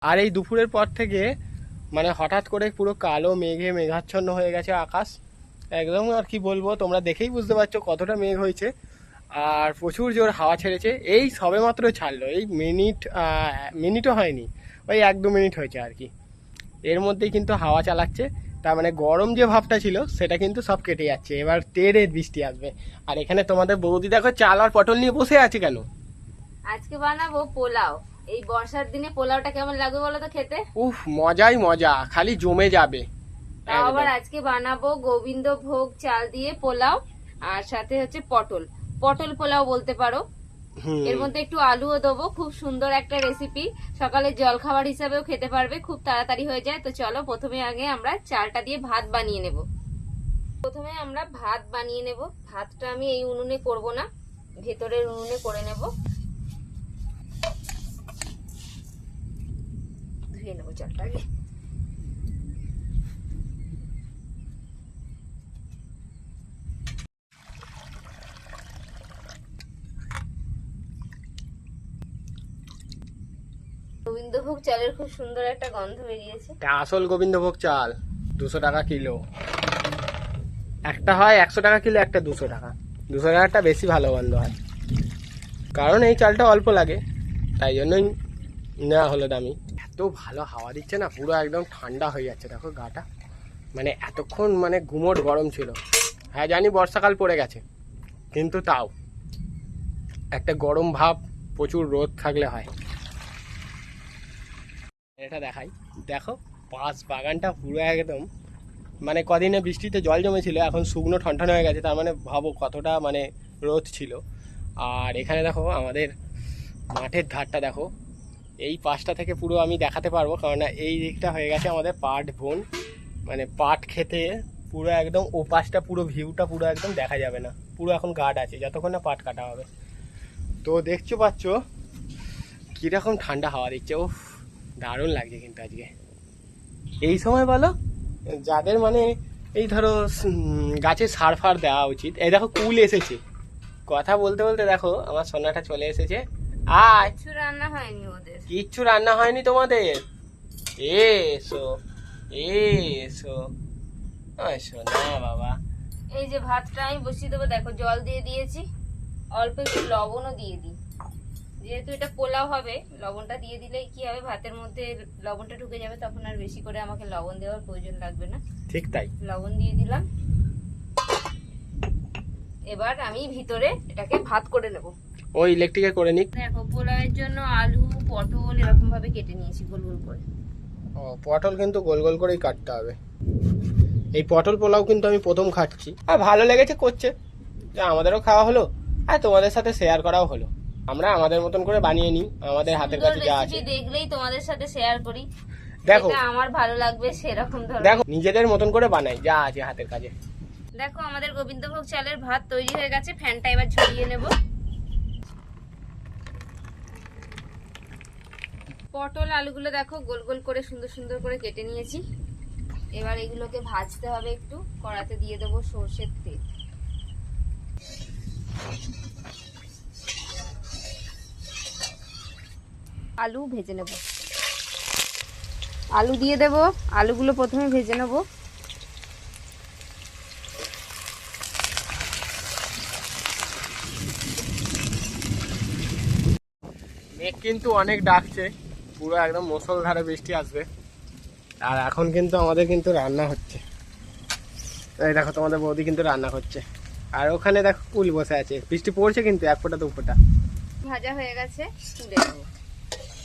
আর এই দুপুরের পর থেকে মানে হঠাৎ করে পুরো কালো মেঘে মেঘাচ্ছন্ন হয়ে গেছে আকাশ একদম। আর কি বলবো, তোমরা দেখেই বুঝতে পারছো কতটা মেঘ হয়েছে। আর প্রচুর জোর হাওয়া ছেড়েছে, এই সবেমাত্র ছাড়লো, এই মিনিটও হয়নি, ওই 1-2 মিনিট হয়েছে আর কি। এর মধ্যেই কিন্তু হাওয়া চালাচ্ছে, তার মানে গরম যে ভাবটা ছিল সেটা কিন্তু সব কেটে যাচ্ছে। এবার তেড়ে বৃষ্টি আসবে। আর এখানে তোমাদের বৌদি দেখো চাল আর পটল নিয়ে বসে আছে কেন? আজকে বানাবো পোলাও। এই বর্ষার দিনে পোলাওটা কেমন লাগবে বলো তো খেতে? উফ, মজাই মজা, খালি জমে যাবে। তাও আবার আজকে বানাবো গোবিন্দভোগ চাল দিয়ে পোলাও, আর সাথে হচ্ছে পটল পটল পোলাও বলতে পারো। এর মধ্যে একটু আলুও দেবো। খুব সুন্দর একটা রেসিপি, সকালে জলখাবার হিসাবেও খেতে পারবে, খুব তাড়াতাড়ি হয়ে যায়। তো চলো প্রথমে আগে আমরা চালটা দিয়ে ভাত বানিয়ে নেব। প্রথমে আমরা ভাত বানিয়ে নেব। ভাতটা আমি এই উনুনে করব না, ভেতরের উনুনে করে নেব। ধুয়ে নেবো চালটা আগে। গোবিন্দভোগ চালের খুব সুন্দর একটা গন্ধ বেরিয়েছে। আসল গোবিন্দভোগ চাল 200 টাকা কিলো। একটা হয় 100 টাকা কিলো, একটা 200 টাকা। 200 টাকাটা বেশি ভালো গন্ধ হয়, কারণ এই চালটা অল্প লাগে, তাই জন্যই নেওয়া হলো দামি। এত ভালো হাওয়া দিচ্ছে না, পুরো একদম ঠান্ডা হয়ে যাচ্ছে। দেখো গাটা, মানে এতক্ষণ মানে গুমোট গরম ছিল। হ্যাঁ জানি বর্ষাকাল পড়ে গেছে, কিন্তু তাও একটা গরম ভাব প্রচুর রোদ থাকলে হয়। এটা দেখাই, দেখো পাঁচ বাগানটা পুরো একদম, মানে কদিনে বৃষ্টিতে জল জমেছিল, এখন শুকনো ঠনঠন হয়ে গেছে। তার মানে ভাবো কতটা মানে রোদ ছিল। আর এখানে দেখো আমাদের মাঠের ধারটা দেখো, এই পাশটা থেকে পুরো আমি দেখাতে পারবো, কারণ এই দিকটা হয়ে গেছে আমাদের পাট বন, মানে পাট খেতে পুরো একদম। ও পাশটা পুরো ভিউটা পুরো একদম দেখা যাবে না, পুরো এখন গার্ড আছে যতক্ষণ না পাট কাটা হবে। তো দেখছো পাচ্ছ কীরকম ঠান্ডা হাওয়া দিচ্ছে। ও দারুণ লাগছে কিন্তু আজকে এই সময়, বলো যাদের মানে এই ধরো গাছে সার ফার দেওয়া উচিত। এই দেখো কুল এসেছে, কথা বলতে বলতে দেখো আমার সোনাটা চলে এসেছে। আয়, কিছু রান্না হয়নি ওদের। কিচ্ছু রান্না হয়নি তোমাদের? এসো এসো, সোনা বাবা। এই যে ভাতটা আমি বসিয়ে দেবো, দেখো জল দিয়ে দিয়েছি, অল্প একটু লবণও দিয়ে দিই। যেহেতু এটা পোলাও হবে, লবণটা দিয়ে দিলেই কি হবে, ভাতের মধ্যে লবণটা ঢুকে যাবে, তখন আর বেশি করে আমাকে লবণ দেওয়ার প্রয়োজন লাগবে না। ঠিক তাই, লবণ দিয়ে দিলাম। এবার আমি ভিতরে এটাকে ভাত করে নেব। ওই ইলেকট্রিকে করে নিক। দেখো পোলাওয়ের জন্য আলু পটল এরকম ভাবে কেটে নিয়েছি গোল গোল করে। ও, পটল কিন্তু গোল গোল করেই কাটতে হবে। এই পটল পোলাও কিন্তু আমি প্রথম খাচ্ছি, আর ভালো লেগেছে করছে, যা আমাদেরও খাওয়া হলো আর তোমাদের সাথে শেয়ার করাও হলো। আমরা আমাদের মতন করে বানিয়ে নিই, আমাদের হাতের কাছে যা আছে। দেখলেই তোমাদের সাথে শেয়ার করি, দেখো আমার ভালো লাগবে সেরকম ধরনের। দেখো নিজেদের মতন করে বানাই যা আছে হাতের কাছে। দেখো আমাদের গোবিন্দভোগ চালের ভাত তৈরি হয়ে গেছে। ফ্যানটা এবার ঝরিয়ে নেব। পটল আলুগুলো দেখো গোল গোল করে সুন্দর সুন্দর করে কেটে নিয়েছি। এবার এগুলোকে ভাজতে হবে একটু। কড়াতে দিয়ে দেবো সর্ষের তেল। আলু ভেজে নেব। আলু দিয়ে দেব। আলুগুলো প্রথমে ভেজে নেব। মেঘ কিন্তু অনেক ডাকছে, পুরো একদম মুষলধারে বৃষ্টি আসবে। আর এখন কিন্তু আমাদের কিন্তু রান্না হচ্ছে। এই দেখো তোমাদের বৌদি কিন্তু রান্না করছে, আর ওখানে দেখো কুল বসে আছে। বৃষ্টি পড়ছে কিন্তু 1 ফোঁটা 2 ফোঁটা। ভাজা হয়ে গেছে, তুলে নেব।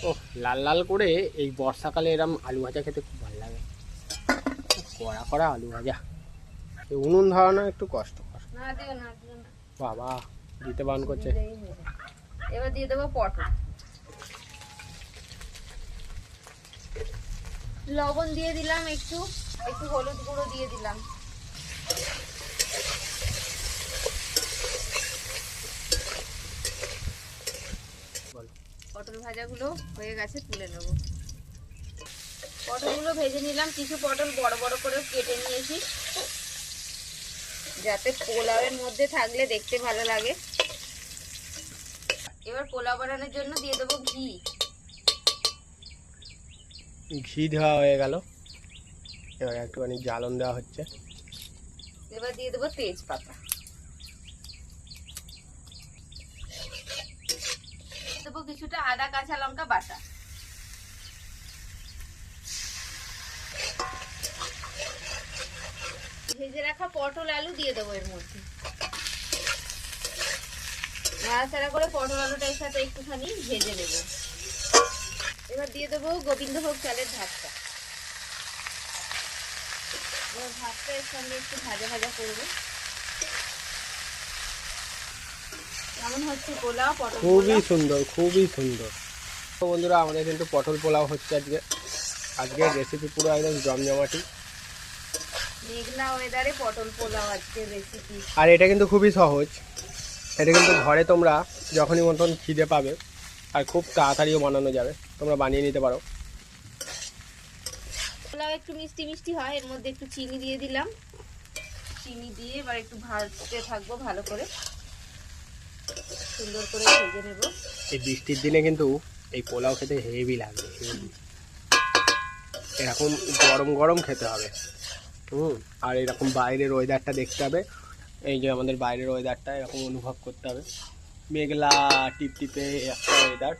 ও লাল লাল করে এই বর্ষাকালে এরম আলু ভাজা খেতে খুব ভালো লাগে। কড়া কড়া আলু ভাজা, এই উনুন ধরানো একটু কষ্টকর। না দিও না, দিও না। বাবা দিতে বান করছে। এবার দিয়ে দেবো পটল। লবণ দিয়ে দিলাম, একটু একটু হলুদ গুঁড়ো দিয়ে দিলাম। পটল ভাজাগুলো হয়ে গেছে, তুলে নেব। পটলগুলো ভেজে নিলাম। কিছু পটল বড় বড় করে কেটে নিয়েছি, যাতে পোলাওয়ের মধ্যে থাকলে দেখতে ভালো লাগে। এবার পোলাও বানানোর জন্য দিয়ে দেবো ঘি। ঘি দেওয়া হয়ে গেল, এবার একটুখানি জ্বালন দেওয়া হচ্ছে। এবার দিয়ে দেবো তেজপাতা, দেবো কিছুটা আদা কাঁচা লঙ্কা বাটা, ভেজে রাখা পটল আলু দিয়ে দেবো এর মধ্যে। নাড়াচাড়া করে পটল আলুটা এর সাথে একটুখানি ভেজে নেব। এবার দিয়ে দেবো গোবিন্দভোগ চালের ভাতটা। এবার ভাতটা এর সঙ্গে একটু ভাজা ভাজা করবো। কেমন হচ্ছে পোলাও? পটল খুবই পোলাও সুন্দর, খুবই সুন্দর। তো বন্ধুরা, আমাদের কিন্তু পটল পোলাও হচ্ছে আজকে। আজকের রেসিপি পুরো একদম জমজমাটি। মেঘলা ওয়েদারে পটল পোলাও আজকের রেসিপি। আর এটা কিন্তু খুবই সহজ। এটা কিন্তু ঘরে তোমরা যখনই মতন খিদে পাবে, আর খুব তাড়াতাড়িও বানানো যাবে, তোমরা বানিয়ে নিতে পারো। পোলাও একটু মিষ্টি মিষ্টি হয়, এর মধ্যে একটু চিনি দিয়ে দিলাম। চিনি দিয়ে এবার একটু ভাজতে থাকবো ভালো করে, সুন্দর করে ভেজে নেব। এই বৃষ্টির দিনে কিন্তু এই পোলাও খেতে হেভি লাগবে, হেভি। এরকম গরম গরম খেতে হবে। আর এরকম বাইরের ওয়েদারটা দেখতে হবে। এই যে আমাদের বাইরের ওয়েদারটা এরকম অনুভব করতে হবে। মেঘলা টিপটিপে একটা ওয়েদার।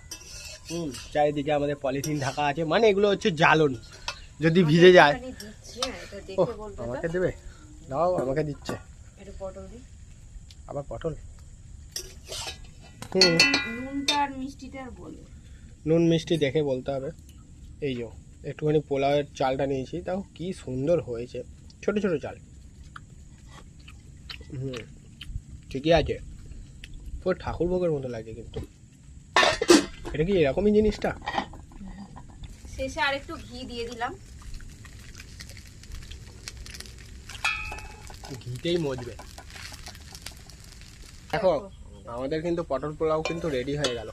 চারিদিকে আমাদের পলিথিন ঢাকা আছে, মানে এগুলো হচ্ছে জ্বালন। যদি ভিজে যায়, ও আমাকে দেবে, দাও, আমাকে দিচ্ছে। পটল দিই, আবার পটল। নুনটা আর মিষ্টিটা আর বলো। নুন মিষ্টি দেখে বলতে হবে। এই যে একটুখানি পোলাওয়ের চালটা নিয়েছি, তাও কি সুন্দর হয়েছে, ছোট ছোট চাল। ঠিকই আছে, পুরো ঠাকুর ভোগের মতো লাগে। কিন্তু এটা কি এরকমই জিনিসটা? শেষে আর একটু ঘি দিয়ে দিলাম। ঘিতেই মজবে। দেখো, আমাদের কিন্তু পটল পোলাও কিন্তু রেডি হয়ে গেল।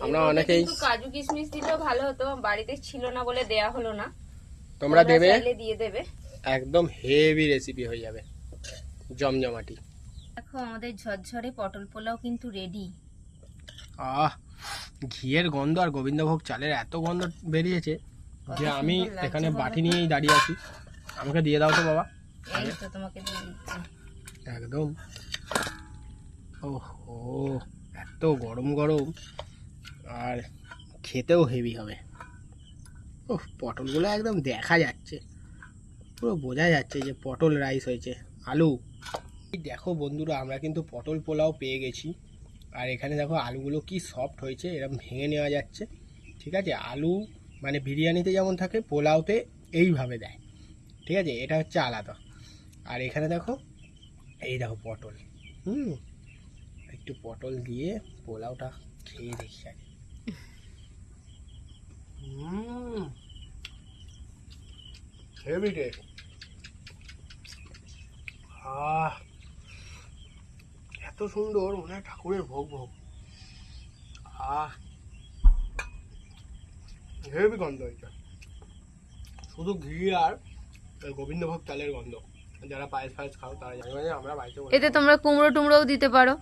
আমরা অনেকেই কাজু কিশমিশ দিলেও ভালো হতো, বাড়িতে ছিল না বলে দেয়া হলো না। তোমরা দেবে, দিয়ে দেবে, একদম হেভি রেসিপি হয়ে যাবে, জমজমাটি। দেখো আমাদের ঝরঝরে পটল পোলাও কিন্তু রেডি। ঘিয়ের গন্ধ আর গোবিন্দভোগ চালের এত গন্ধ বেরিয়েছে যে আমি এখানে বাটি নিয়েই দাঁড়িয়ে আছি। আমাকে দিয়ে দাও তো বাবা। এই তো তোমাকে দিয়ে দিচ্ছি। একদম। ওহো, এত গরম গরম, আর খেতেও হেভি হবে। ও, পটলগুলো একদম দেখা যাচ্ছে, পুরো বোঝা যাচ্ছে যে পটল রাইস হয়েছে। আলু দেখো বন্ধুরা, আমরা কিন্তু পটল পোলাও পেয়ে গেছি। আর এখানে দেখো আলুগুলো কি সফট হয়েছে, এরকম ভেঙে নেওয়া যাচ্ছে। ঠিক আছে, আলু মানে বিরিয়ানিতে যেমন থাকে, পোলাওতে এইভাবে দেয়। ঠিক আছে, এটা হচ্ছে আলাদা। আর এখানে দেখো, এই দেখো পটল। একটু পটল দিয়ে পোলাওটা খেয়ে দেখি আগে। Heavy taste. এত সুন্দর, মনে হয় ঠাকুরের ভোগ ভোগ। হেভি গন্ধ হয়েছে, শুধু ঘি আর গোবিন্দভোগ চালের গন্ধ। যারা পায়েস ফায়েস খাও তারা জানে, আমরা বাড়িতে এতে তোমরা কুমড়ো টুমড়োও দিতে পারো।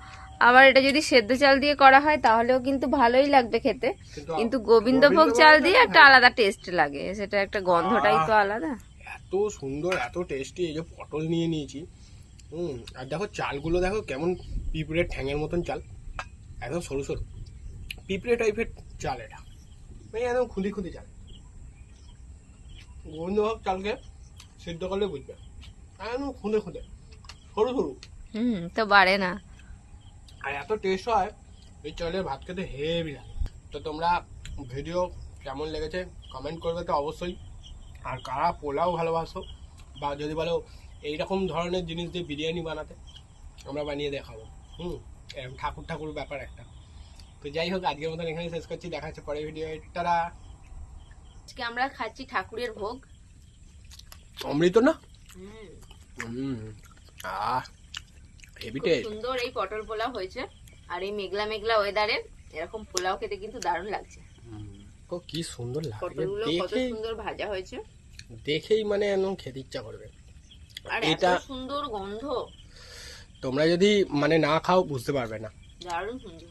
আবার এটা যদি সেদ্ধ চাল দিয়ে করা হয় তাহলেও কিন্তু ভালোই লাগবে খেতে, কিন্তু গোবিন্দভোগ চাল দিয়ে একটা আলাদা টেস্ট লাগে, সেটা একটা গন্ধটাই তো আলাদা। এত সুন্দর, এত টেস্টি। এই যে পটল নিয়ে নিয়েছি, আর দেখো চালগুলো দেখো কেমন পিঁপড়ের ঠ্যাঙের মতন চাল, একদম সরু সরু পিঁপড়ে টাইপের চাল। এটা মানে একদম খুঁদি খুঁদি চাল। গোবিন্দভোগ চালকে সিদ্ধ করলে বুঝবে, একদম খুঁদে খুঁদে সরু সরু। তো বাড়ে না, আর এত টেস্ট হয় এই চালের ভাত খেতে হেভি লাগে। তো তোমরা ভিডিও কেমন লেগেছে কমেন্ট করবে তো অবশ্যই। আর কারা পোলাও ভালোবাসো, বা যদি বলো এইরকম ধরনের জিনিস দিয়ে বিরিয়ানি বানাতে, আমরা বানিয়ে দেখাবো। এরকম ঠাকুর ঠাকুর ব্যাপার একটা। তো যাই হোক, আজকের মতন এখানে শেষ করছি, দেখা হচ্ছে পরের ভিডিও। তারা আজকে আমরা খাচ্ছি ঠাকুরের ভোগ, অমৃত না। Heavy taste. সুন্দর এই পটল পোলাও হয়েছে। আর এই মেঘলা মেঘলা ওয়েদারে এরকম পোলাও খেতে কিন্তু দারুণ লাগছে। ও কি সুন্দর লাগে, পটলগুলো কত সুন্দর ভাজা হয়েছে, দেখেই মানে একদম খেতে ইচ্ছা করবে। আর এত সুন্দর গন্ধ, তোমরা যদি মানে না খাও বুঝতে পারবে না। দারুণ সুন্দর।